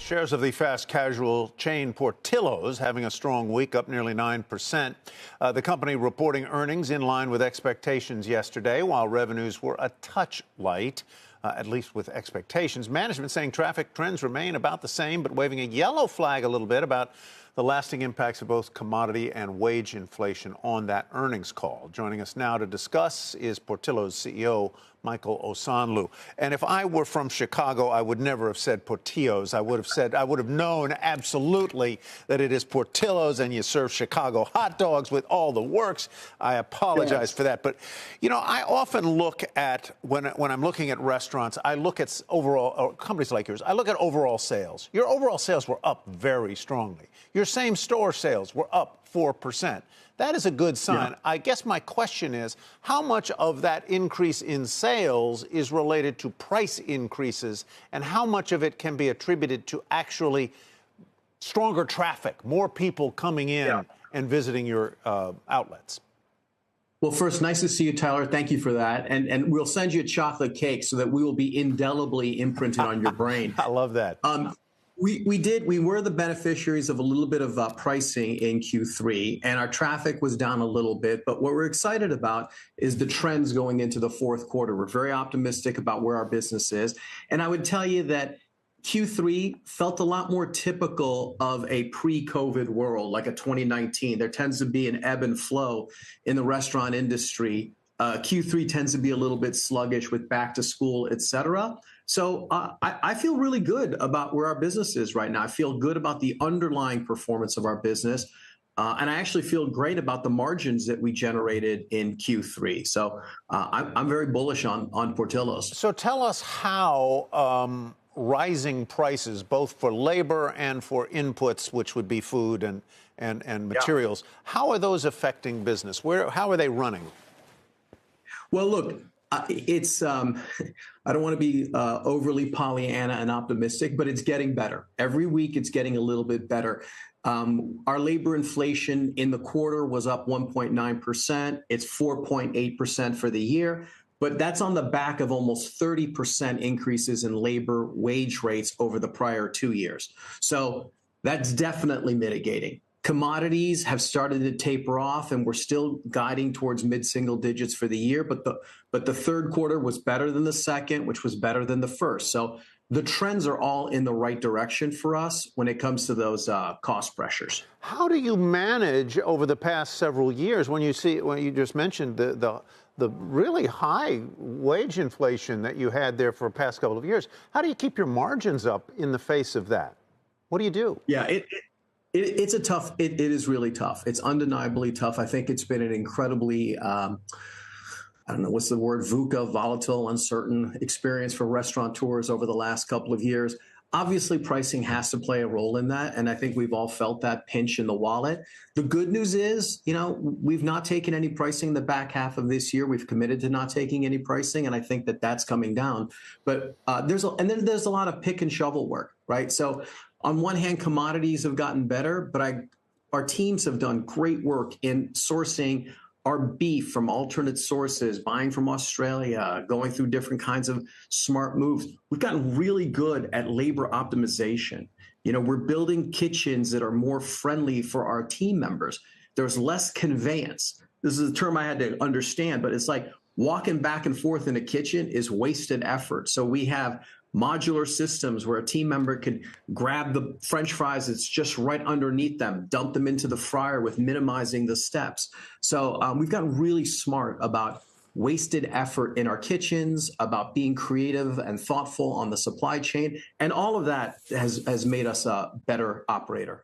Shares of the fast casual chain Portillo's having a strong week, up nearly 9%. The company reporting earnings in line with expectations yesterday, while revenues were a touch light, at least with expectations. Management saying traffic trends remain about the same, but waving a yellow flag a little bit about the lasting impacts of both commodity and wage inflation on that earnings call. Joining us now to discuss is Portillo's CEO, Michael Osanloo. And if I were from Chicago, I would never have said Portillo's. I would have known absolutely that it is Portillo's, and you serve Chicago hot dogs with all the works. I apologize for that. But, you know, I often look at, when I'm looking at restaurants, I look at overall, or companies like yours, I look at overall sales. Your overall sales were up very strongly. Your same store sales were up 4%. That is a good sign. Yeah. I guess my question is, how much of that increase in sales is related to price increases, and how much of it can be attributed to actually stronger traffic, more people coming in and visiting your outlets? Well, first, nice to see you, Tyler. Thank you for that. And we'll send you a chocolate cake so that we will be indelibly imprinted on your brain. I love that. We were the beneficiaries of a little bit of pricing in Q3, and our traffic was down a little bit. But what we're excited about is the trends going into the fourth quarter. We're very optimistic about where our business is. And I would tell you that Q3 felt a lot more typical of a pre-COVID world, like a 2019. There tends to be an ebb and flow in the restaurant industry. Q3 tends to be a little bit sluggish with back to school, et cetera. So I feel really good about where our business is right now. I feel good about the underlying performance of our business. And I actually feel great about the margins that we generated in Q3. So I'm very bullish on Portillo's. So tell us how rising prices, both for labor and for inputs, which would be food and materials, how are those affecting business? How are they running? Well, look, it's I don't want to be overly Pollyanna and optimistic, but it's getting better. Every week it's getting a little bit better. Our labor inflation in the quarter was up 1.9%. It's 4.8% for the year. But that's on the back of almost 30% increases in labor wage rates over the prior 2 years. So that's definitely mitigating. Commodities have started to taper off, and we're still guiding towards mid-single digits for the year. But the third quarter was better than the second, which was better than the first. So the trends are all in the right direction for us when it comes to those cost pressures. How do you manage over the past several years when you just mentioned the really high wage inflation that you had there for the past couple of years? How do you keep your margins up in the face of that? What do you do? Yeah, it's a tough. It is really tough. It's undeniably tough. I think it's been an incredibly, I don't know, what's the word, VUCA, volatile, uncertain experience for restaurateurs over the last couple of years. Obviously, pricing has to play a role in that, and I think we've all felt that pinch in the wallet. The good news is, you know, we've not taken any pricing in the back half of this year. We've committed to not taking any pricing, and I think that that's coming down. But there's a lot of pick and shovel work, right? So on one hand, commodities have gotten better, but our teams have done great work in sourcing our beef from alternate sources, buying from Australia, going through different kinds of smart moves. We've gotten really good at labor optimization. You know, we're building kitchens that are more friendly for our team members. There's less conveyance. This is a term I had to understand, but it's like walking back and forth in a kitchen is wasted effort. So we have modular systems where a team member can grab the French fries that's just right underneath them, dump them into the fryer with minimizing the steps. So we've gotten really smart about wasted effort in our kitchens, about being creative and thoughtful on the supply chain. And all of that has made us a better operator.